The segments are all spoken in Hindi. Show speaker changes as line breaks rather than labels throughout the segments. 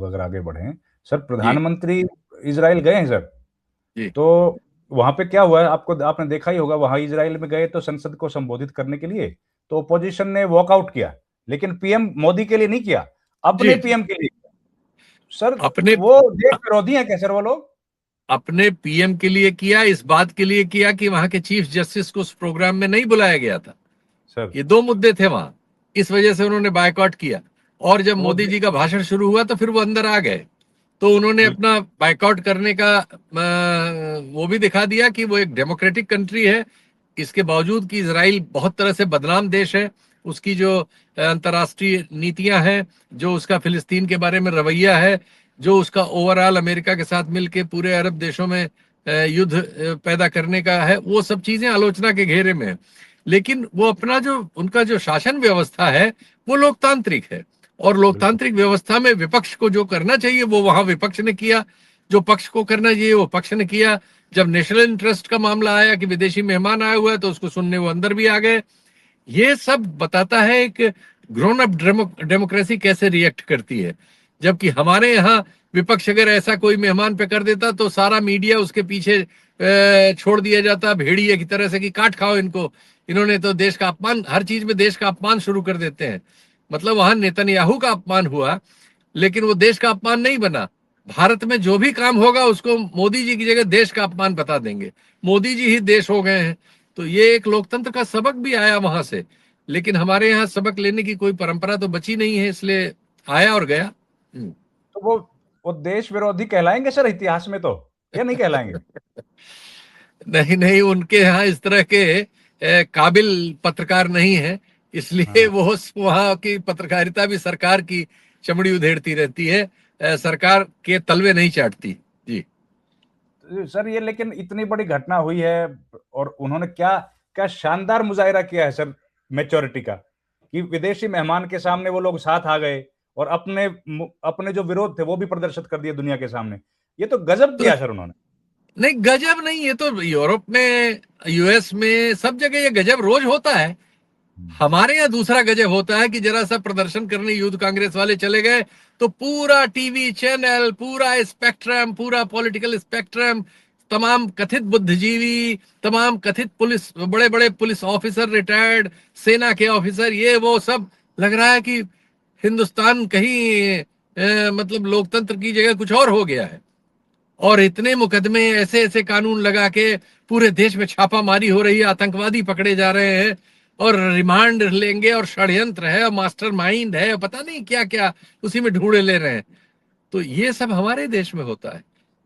अगर आगे बढ़े सर,
जी
प्रधानमंत्री इजराइल गए हैं सर।
जी।
तो वहां पे क्या हुआ है, आपको आपने देखा ही होगा, वहां इजराइल में गए तो संसद को संबोधित करने के लिए तो ओपोजिशन ने वॉकआउट किया, लेकिन पीएम मोदी के लिए नहीं किया,
जी
अपने
जी।
पीएम के लिए किया। सर,
अपने
वो देश विरोधी है क्या सर वो लोग?
अपने पीएम के लिए किया, इस बात के लिए किया कि वहां के चीफ जस्टिस को उस प्रोग्राम में नहीं बुलाया गया था।
सर
ये दो मुद्दे थे वहां, इस वजह से उन्होंने बायकॉट किया। और जब
तो
मोदी जी का भाषण शुरू हुआ तो फिर वो अंदर आ गए, तो उन्होंने
बिल्कुल
अपना बायकॉट करने का वो भी दिखा दिया कि वो एक डेमोक्रेटिक कंट्री है। इसके बावजूद कि इजराइल बहुत तरह से बदनाम देश है, उसकी जो अंतर्राष्ट्रीय नीतियां हैं, जो उसका फिलिस्तीन के बारे में रवैया है, जो उसका ओवरऑल अमेरिका के साथ मिलकर पूरे अरब देशों में युद्ध पैदा करने का है, वो सब चीजें आलोचना के घेरे में है। लेकिन वो अपना जो उनका जो शासन व्यवस्था है वो लोकतांत्रिक है, और
बिल्कुल
लोकतांत्रिक व्यवस्था में विपक्ष को जो करना चाहिए वो वहां विपक्ष ने किया, जो पक्ष को करना चाहिए वो पक्ष ने किया। जब नेशनल इंटरेस्ट का मामला आया कि विदेशी मेहमान आए हुए हैं तो उसको सुनने वो अंदर भी आ गए। ये सब बताता है एक ग्रोन अप डेमोक्रेसी कैसे रिएक्ट करती है। जबकि हमारे यहाँ विपक्ष अगर ऐसा कोई मेहमान पे कर देता तो सारा मीडिया उसके पीछे छोड़ दिया जाता भेड़िए की तरह से कि काट खाओ इनको, इन्होंने तो देश का अपमान, हर चीज में देश का अपमान शुरू कर देते हैं। मतलब वहां नेतन्याहू का अपमान हुआ, लेकिन वो देश का अपमान नहीं बना। भारत में जो भी काम होगा उसको मोदी जी की जगह देश का अपमान बता देंगे, मोदी जी ही देश हो गए हैं। तो ये एक लोकतंत्र का सबक भी आया वहां से। लेकिन हमारे यहाँ सबक लेने की कोई परंपरा तो बची नहीं है, इसलिए आया और गया।
तो वो देश विरोधी कहलाएंगे सर इतिहास में तो, या नहीं कहलाएंगे?
नहीं नहीं, उनके यहाँ इस तरह के काबिल पत्रकार नहीं है, इसलिए
हाँ।
वो वहाँ की पत्रकारिता भी सरकार की चमड़ी उधेड़ती रहती है, सरकार के तलवे नहीं चाटती। जी।
सर ये लेकिन इतनी बड़ी घटना हुई है और उन्होंने क्या क्या शानदार मुजाहिरा किया है सर, मैच्योरिटी का, कि विदेशी मेहमान के सामने वो लोग साथ आ गए और अपने अपने जो विरोध थे वो भी प्रदर्शित कर दिए दुनिया के सामने। ये तो गजब
तो
किया सर उन्होंने।
नहीं, गजब नहीं, ये तो यूरोप में, यूएस में, सब जगह ये गजब रोज होता है। हमारे यहाँ दूसरा गजब होता है कि जरा सा प्रदर्शन करने यूथ कांग्रेस वाले चले गए तो पूरा टीवी चैनल, पूरा स्पेक्ट्रम, पूरा पॉलिटिकल स्पेक्ट्रम, तमाम कथित बुद्धिजीवी, तमाम कथित पुलिस, बड़े बड़े पुलिस ऑफिसर, रिटायर्ड सेना के ऑफिसर, ये वो सब, लग रहा है कि हिंदुस्तान कहीं मतलब लोकतंत्र की जगह कुछ और हो गया है। और इतने मुकदमे, ऐसे ऐसे कानून लगा के पूरे देश में छापामारी हो रही है, आतंकवादी पकड़े जा रहे हैं, और रिमांड लेंगे, और षड्यंत्र है, और मास्टर माइंड है, और पता नहीं क्या क्या उसी में ढूंढे ले रहे हैं। तो ये सब हमारे देश में होता है,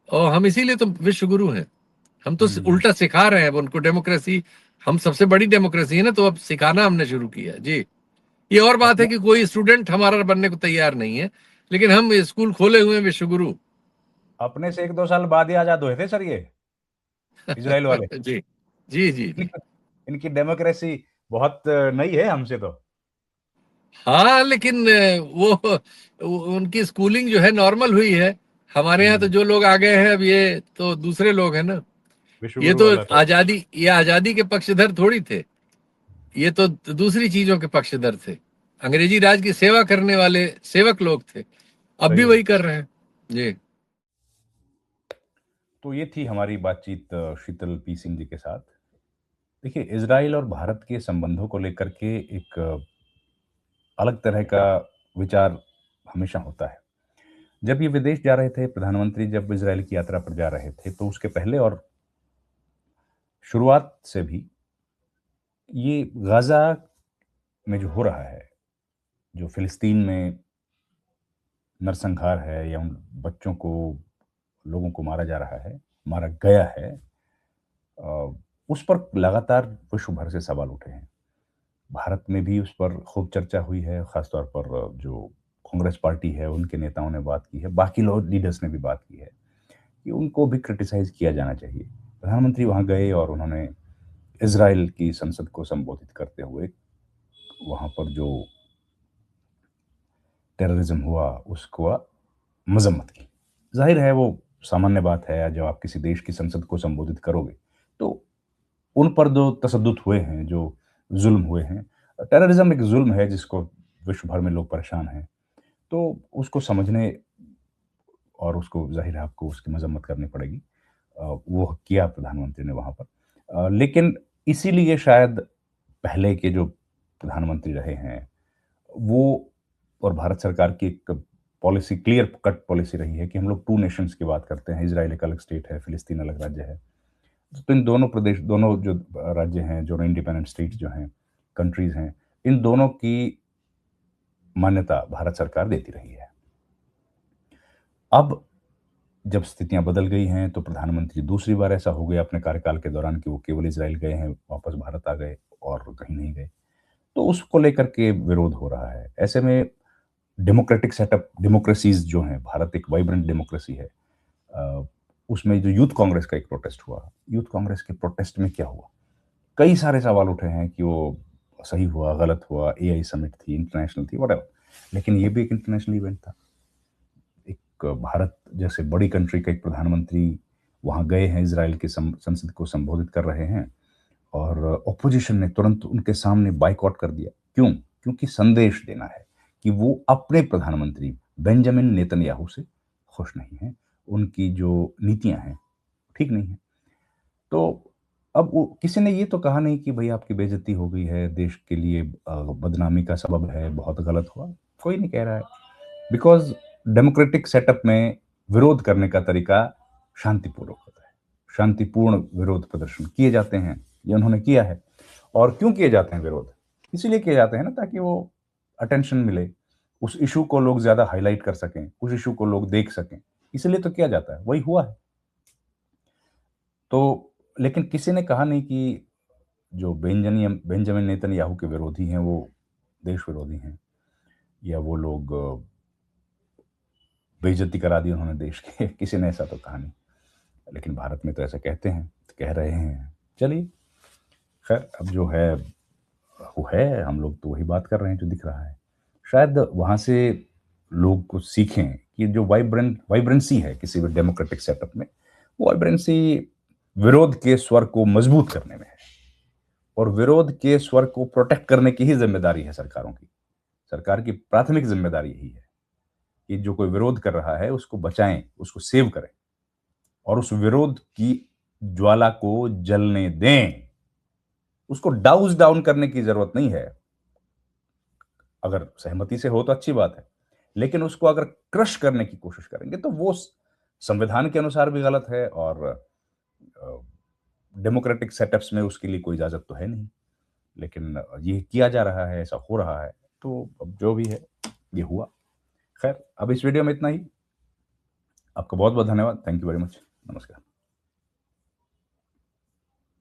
और हम इसीलिए तो विश्व गुरु हैं। हम तो
हम्म।
उल्टा सिखा रहे हैं अब उनको डेमोक्रेसी। हम सबसे बड़ी डेमोक्रेसी है ना, तो अब सिखाना हमने शुरू किया जी। ये और बात है
अपने
कि कोई स्टूडेंट हमारा बनने को तैयार नहीं है, लेकिन हम स्कूल खोले हुए हैं विश्व गुरु।
अपने से 1-2 साल बाद ही आजाद हुए थे सर ये इजराइल वाले।
जी जी जी जी।
इनकी इनकी डेमोक्रेसी बहुत नई है हमसे तो।
हाँ, लेकिन उनकी स्कूलिंग जो है नॉर्मल हुई है। हमारे यहाँ तो
हम्म।
जो लोग आ गए हैं अब, ये तो दूसरे लोग हैं ना। ये
विश्वगुरु
तो
वाला सर।
आजादी, ये आजादी के पक्षधर थोड़ी थे, ये तो दूसरी चीजों के पक्षधर थे। अंग्रेजी राज की सेवा करने वाले सेवक लोग थे, अब भी
सही
वही
बात।
कर रहे हैं। जी।
तो ये थी हमारी बातचीत शीतल पी सिंह जी के साथ। देखिए, इजराइल और भारत के संबंधों को लेकर के एक अलग तरह का विचार हमेशा होता है। जब ये विदेश जा रहे थे, प्रधानमंत्री जब इजराइल की यात्रा पर जा रहे थे, तो उसके पहले और शुरुआत से भी ये गाज़ा में जो हो रहा है, जो फ़िलिस्तीन में नरसंहार है या उन बच्चों को, लोगों को मारा जा रहा है, मारा गया है, उस पर लगातार विश्व भर से सवाल उठे हैं। भारत में भी उस पर खूब चर्चा हुई है, ख़ासतौर पर जो कांग्रेस पार्टी है, उनके नेताओं ने बात की है, बाकी लोग लीडर्स ने भी बात की है कि उनको भी क्रिटिसाइज़ किया जाना चाहिए। प्रधानमंत्री वहाँ गए और उन्होंने इज़राइल की संसद को संबोधित करते हुए वहाँ पर जो टेररिज़्म हुआ, उसको मज़म्मत की। ज़ाहिर है वो सामान्य बात है, जब आप किसी देश की संसद को संबोधित करोगे, तो उन पर जो तशद्दुद हुए हैं, जो ज़ुल्म हुए हैं, टेररिज़्म एक ज़ुल्म है जिसको विश्व भर में लोग परेशान हैं, तो उसको समझने और उसको ज़ाहिर है आपको उसकी मज़म्मत करनी पड़ेगी। वो किया प्रधानमंत्री ने वहाँ पर। लेकिन इसीलिए शायद पहले के जो प्रधानमंत्री रहे हैं, वो और भारत सरकार की एक पॉलिसी क्लियर कट पॉलिसी रही है कि हम लोग 2 नेशंस की बात करते हैं, इज़राइल एक अलग स्टेट है, फिलिस्तीन अलग राज्य है। तो इन दोनों जो राज्य हैं, जो इंडिपेंडेंट स्टेट्स जो हैं, कंट्रीज़ हैं, इन दोनों की मान्यता भारत सरकार देती रही है। अब जब स्थितियाँ बदल गई हैं, तो प्रधानमंत्री दूसरी बार ऐसा हो गया अपने कार्यकाल के दौरान कि वो केवल इज़राइल गए हैं, वापस भारत आ गए और कहीं नहीं गए। तो उसको लेकर के विरोध हो रहा है। ऐसे में डेमोक्रेटिक सेटअप डेमोक्रेसीज़ जो हैं, भारत एक वाइब्रेंट डेमोक्रेसी है। अ, उसमें जो यूथ कांग्रेस का एक प्रोटेस्ट हुआ, यूथ कांग्रेस के प्रोटेस्ट में क्या हुआ? कई सारे सवाल उठे हैं कि वो सही हुआ, गलत हुआ, एआई समिट थी, इंटरनेशनल थी, व्हाटएवर। लेकिन ये भी एक इंटरनेशनल इवेंट था। एक भारत जैसे बड़ी कंट्री का एक प्रधानमंत्री वहाँ गए हैं, इज़राइल की संसद को संबोधित कर रहे हैं और ऑपोजिशन ने तुरंत उनके सामने बायकॉट कर दिया। क्यों? क्योंकि संदेश देना है कि वो अपने प्रधानमंत्री बेंजामिन नेतन्याहू से खुश नहीं हैं। उनकी जो नीतियाँ हैं, ठीक नहीं हैं। तो अब वो किसी ने ये तो कहा नहीं कि भई आपकी बेइज़्ज़ती हो गई है, देश के लिए बदनामी का सबब है, बहुत गलत हुआ। कोई नहीं कह रहा है। बिकॉज़ डेमोक्रेटिक सेटअप में विरोध करने का तरीका शांतिपूर्वक होता है। शांतिपूर्ण विरोध प्रदर्शन किए जाते हैं, ये उन्होंने किया है। और क्यों किए जाते हैं विरोध? इसीलिए किए जाते हैं ना ताकि वो अटेंशन मिले, उस इश्यू को लोग ज़्यादा हाइलाइट कर सकें, उस इश्यू को लोग देख सकें, इसीलिए तो किया जाता है, वही हुआ है। तो लेकिन किसी ने कहा नहीं कि जो बेंजामिन नेतन्याहू के विरोधी हैं, वो देश विरोधी हैं या वो लोग बेइज्जती करा दी उन्होंने देश की, किसी ने ऐसा तो कहा नहीं। लेकिन भारत में तो ऐसा कहते हैं, कह रहे हैं। चलिए, खैर अब जो है, वो है, हम लोग तो वही बात कर रहे हैं जो दिख रहा है। शायद वहाँ से लोग कुछ सीखें कि जो वाइब्रेंसी है किसी भी डेमोक्रेटिक सेटअप में, वो वाइब्रेंसी विरोध के स्वर को मजबूत करने में है और विरोध के स्वर को प्रोटेक्ट करने की ही ज़िम्मेदारी है सरकारों की। सरकार की प्राथमिक ज़िम्मेदारी यही है कि जो कोई विरोध कर रहा है, उसको बचाएँ, उसको सेव करें और उस विरोध की ज्वाला को जलने दें। उसको डाउज़ डाउन करने की ज़रूरत नहीं है। अगर सहमति से हो तो अच्छी बात है। लेकिन उसको अगर क्रश करने की कोशिश करेंगे तो वो संविधान के अनुसार भी गलत है और अ, डेमोक्रेटिक सेटअप्स में उसके लिए कोई इजाज़त तो है नहीं। लेकिन ये किया जा रहा है, ऐसा हो रहा है, तो अब जो भी है, ये हुआ। खैर, अब इस वीडियो में इतना ही। आपका बहुत-बहुत धन्यवाद। Thank you very much. नमस्कार।